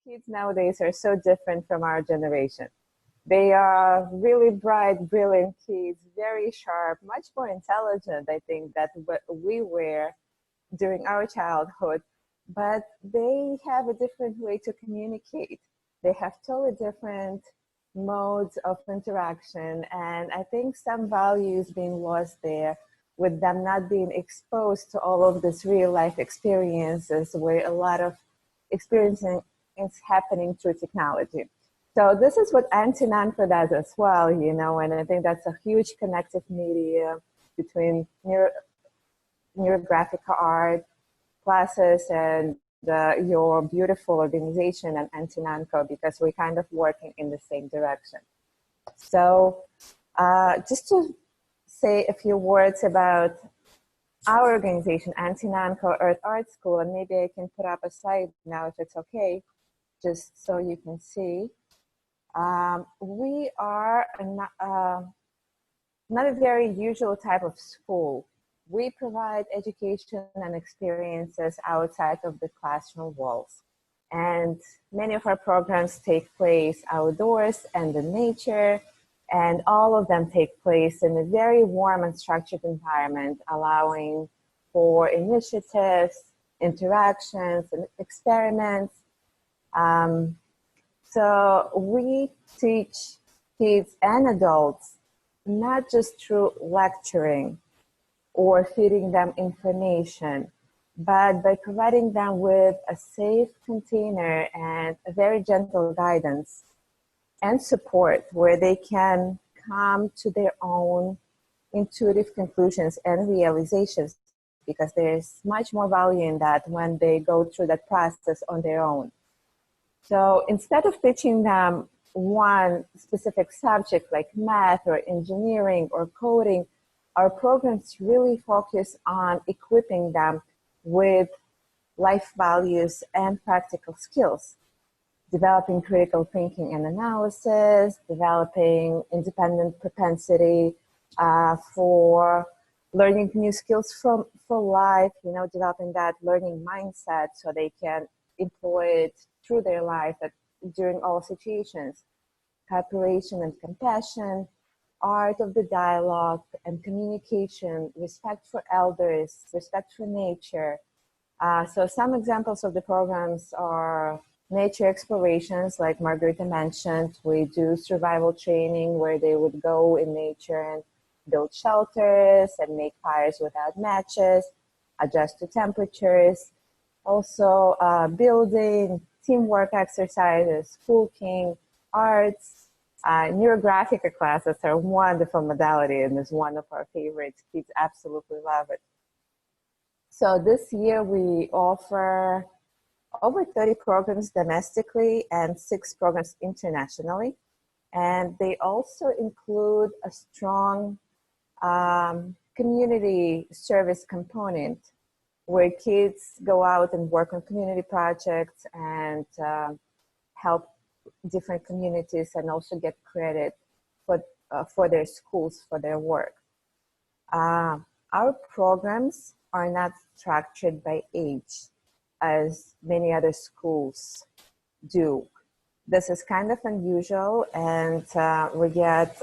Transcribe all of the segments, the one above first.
kids nowadays are so different from our generation. They are really bright, brilliant kids, very sharp, much more intelligent, I think, than what we were during our childhood. But they have a different way to communicate. They have totally different modes of interaction. And I think some values being lost there with them not being exposed to all of these real life experiences where a lot of experiencing is happening through technology. So this is what Antinanco does as well, you know, and I think that's a huge connective media between neurographic art classes and your beautiful organization and Antinanco, because we're kind of working in the same direction. So just to say a few words about our organization, Antinanco Earth Art School, and maybe I can put up a slide now if it's okay, just so you can see. We are not a very usual type of school. We provide education and experiences outside of the classroom walls. And many of our programs take place outdoors and in nature, and all of them take place in a very warm and structured environment, allowing for initiatives, interactions, and experiments. So we teach kids and adults not just through lecturing or feeding them information, but by providing them with a safe container and a very gentle guidance and support where they can come to their own intuitive conclusions and realizations, because there's much more value in that when they go through that process on their own. So instead of teaching them one specific subject like math or engineering or coding, our programs really focus on equipping them with life values and practical skills, developing critical thinking and analysis, developing independent propensity for learning new skills for life, you know, developing that learning mindset so they can employ it through their life during all situations, cooperation and compassion, art of the dialogue and communication, respect for elders, respect for nature. So some examples of the programs are nature explorations, like Margarita mentioned. We do survival training where they would go in nature and build shelters and make fires without matches, adjust to temperatures. Also building, teamwork exercises, cooking, arts. Neurographic classes are a wonderful modality and is one of our favorites. Kids absolutely love it. So this year we offer over 30 programs domestically and 6 programs internationally. And they also include a strong community service component where kids go out and work on community projects and help different communities and also get credit for their schools, for their work. Our programs are not structured by age as many other schools do. This is kind of unusual, and we get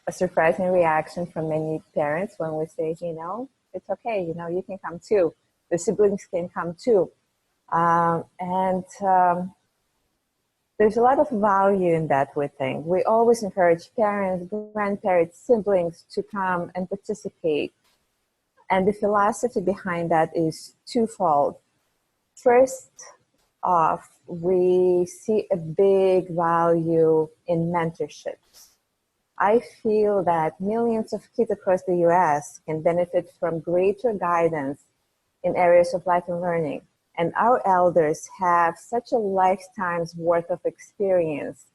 a surprising reaction from many parents when we say, you know, it's okay, you know, you can come too. The siblings can come too. There's a lot of value in that, we think. We always encourage parents, grandparents, siblings to come and participate. And the philosophy behind that is twofold. First off, we see a big value in mentorships. I feel that millions of kids across the US can benefit from greater guidance in areas of life and learning. And our elders have such a lifetime's worth of experience,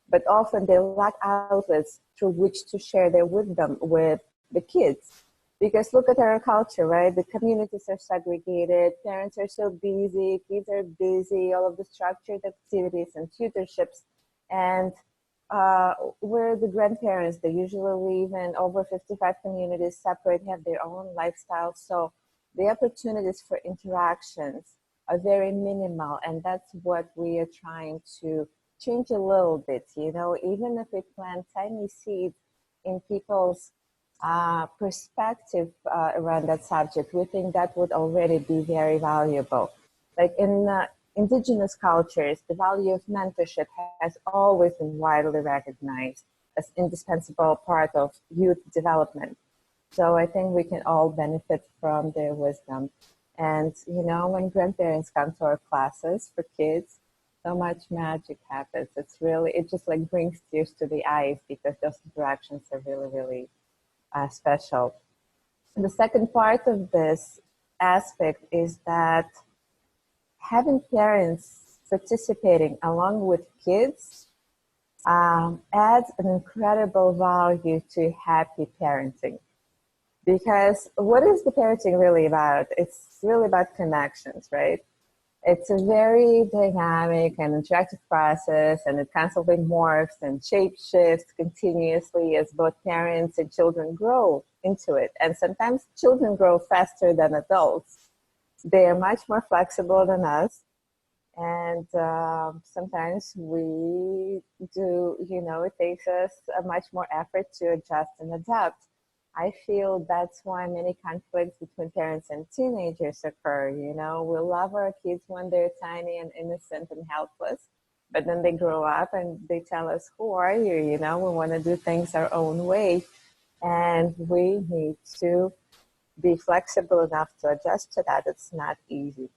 but often they lack outlets through which to share their wisdom with the kids. Because look at our culture, right? The communities are segregated, parents are so busy, kids are busy, all of the structured activities and tutorships. And we're the grandparents. They usually live in over 55 communities, separate, have their own lifestyle. So the opportunities for interactions are very minimal, and that's what we are trying to change a little bit. You know, even if we plant tiny seeds in people's perspective around that subject, we think that would already be very valuable. Like in indigenous cultures, the value of mentorship has always been widely recognized as indispensable part of youth development. So I think we can all benefit from their wisdom. And, you know, when grandparents come to our classes for kids, so much magic happens. It's really, it just like brings tears to the eyes because those interactions are really, really special. And the second part of this aspect is that having parents participating along with kids adds an incredible value to happy parenting. Because what is the parenting really about? It's really about connections, right? It's a very dynamic and interactive process, and it constantly morphs and shape shifts continuously as both parents and children grow into it. And sometimes children grow faster than adults. They are much more flexible than us. And sometimes we do, you know, it takes us a much more effort to adjust and adapt. I feel that's why many conflicts between parents and teenagers occur. You know, we love our kids when they're tiny and innocent and helpless, but then they grow up and they tell us, who are you? You know, we want to do things our own way. And we need to be flexible enough to adjust to that. It's not easy.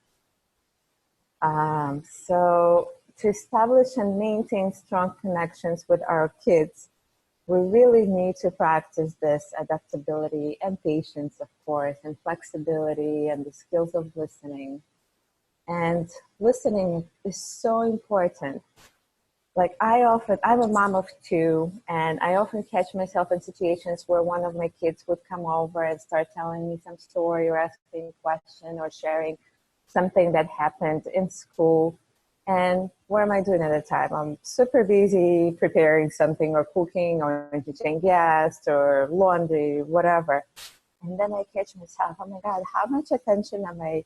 So to establish and maintain strong connections with our kids, we really need to practice this adaptability and patience, of course, and flexibility and the skills of listening. And listening is so important. Like I'm a mom of two, and I often catch myself in situations where one of my kids would come over and start telling me some story or asking a question or sharing something that happened in school. And what am I doing at the time? I'm super busy preparing something or cooking or heating gas or laundry, whatever. And then I catch myself, oh my God, how much attention am I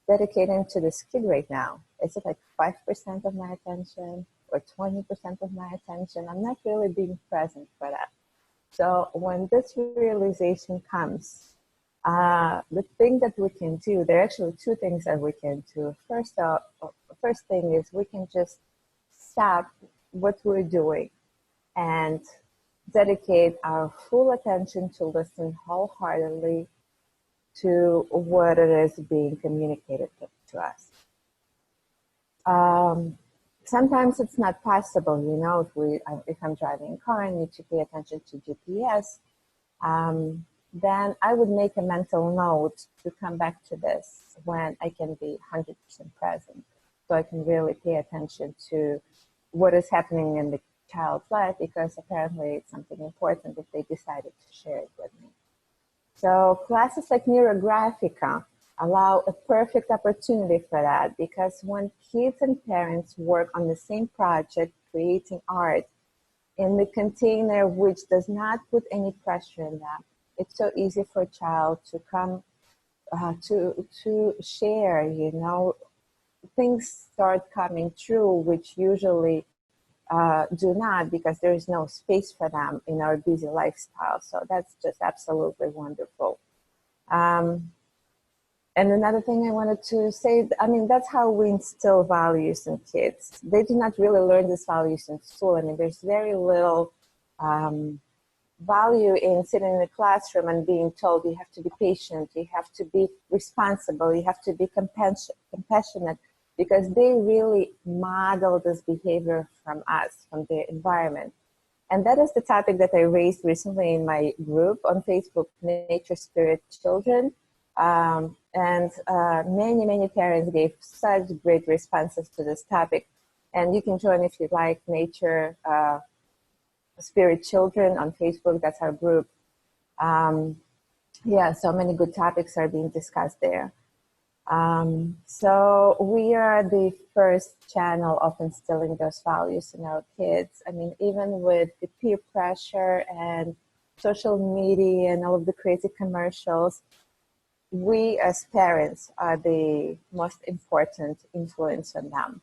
dedicating to this kid right now? Is it like 5% of my attention or 20% of my attention? I'm not really being present for that. So when this realization comes, the thing that we can do, there are actually two things that we can do. First thing is we can just stop what we're doing and dedicate our full attention to listen wholeheartedly to what it is being communicated to us. Sometimes it's not possible, you know, if I'm driving a car and need to pay attention to GPS, then I would make a mental note to come back to this when I can be 100% present. So I can really pay attention to what is happening in the child's life, because apparently it's something important if they decided to share it with me. So classes like Neurographica allow a perfect opportunity for that, because when kids and parents work on the same project, creating art in the container which does not put any pressure on them, it's so easy for a child to come to share, you know, things start coming true, which usually do not, because there is no space for them in our busy lifestyle. So that's just absolutely wonderful. And another thing I wanted to say, I mean, that's how we instill values in kids. They do not really learn these values in school. I mean, there's very little value in sitting in a classroom and being told you have to be patient, you have to be responsible, you have to be compassionate, because they really model this behavior from us, from their environment. And that is the topic that I raised recently in my group on Facebook, Nature Spirit Children. Many parents gave such great responses to this topic. And you can join if you like, Nature Spirit Children on Facebook. That's our group. Yeah, so many good topics are being discussed there. So we are the first channel of instilling those values in our kids. I mean, even with the peer pressure and social media and all of the crazy commercials, we as parents are the most important influence on them.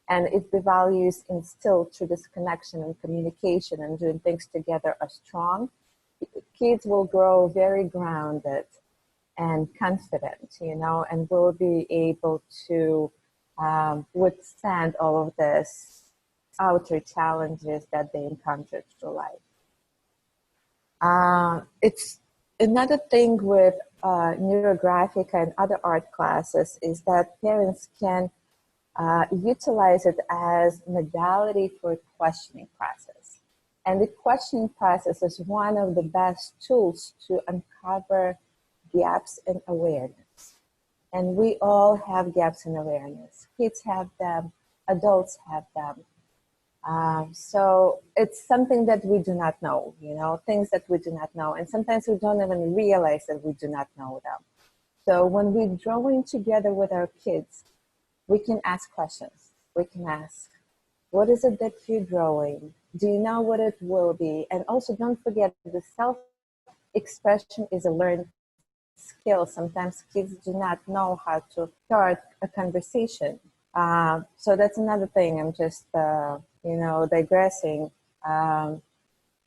And if the values instilled through this connection and communication and doing things together are strong, kids will grow very grounded and confident, and will be able to withstand all of this outer challenges that they encounter through life. It's another thing with neurographic and other art classes is that parents can utilize it as modality for questioning process. And the questioning process is one of the best tools to uncover gaps in awareness. And we all have gaps in awareness. Kids have them, adults have them. So it's something that we do not know, things that we do not know. And sometimes we don't even realize that we do not know them. So when we're drawing together with our kids, we can ask questions. We can ask, what is it that you're drawing? Do you know what it will be? And also don't forget the self-expression is a learned skill. Sometimes kids do not know how to start a conversation. So that's another thing. I'm just, digressing.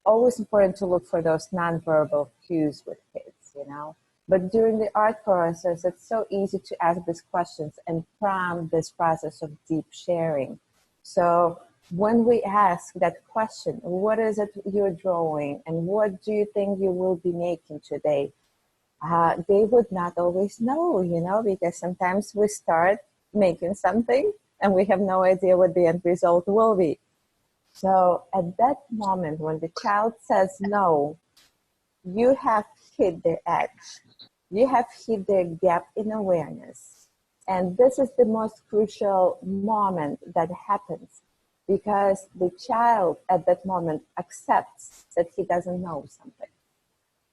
Always important to look for those nonverbal cues with kids, But during the art process, it's so easy to ask these questions and prompt this process of deep sharing. So when we ask that question, what is it you're drawing and what do you think you will be making today? They would not always know, because sometimes we start making something and we have no idea what the end result will be. So at that moment, when the child says no, you have hit the edge. You have hit the gap in awareness. And this is the most crucial moment that happens because the child at that moment accepts that he doesn't know something.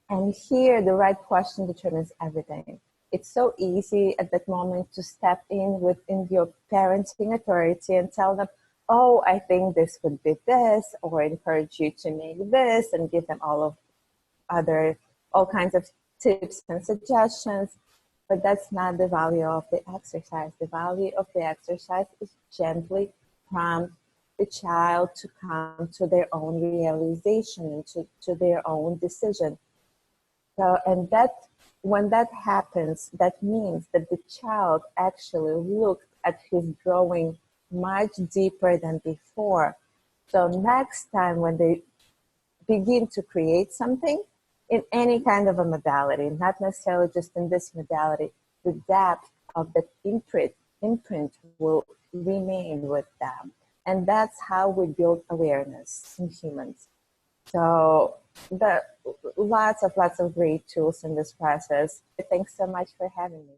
And here, the right question determines everything. It's so easy at that moment to step in within your parenting authority and tell them, oh, I think this would be this, or encourage you to make this and give them all kinds of tips and suggestions. But that's not the value of the exercise. The value of the exercise is gently prompt the child to come to their own realization and to their own decision. So, and when that happens, that means that the child actually looked at his drawing much deeper than before. So next time when they begin to create something in any kind of a modality, not necessarily just in this modality, the depth of the imprint will remain with them. And that's how we build awareness in humans. So lots of great tools in this process. Thanks so much for having me.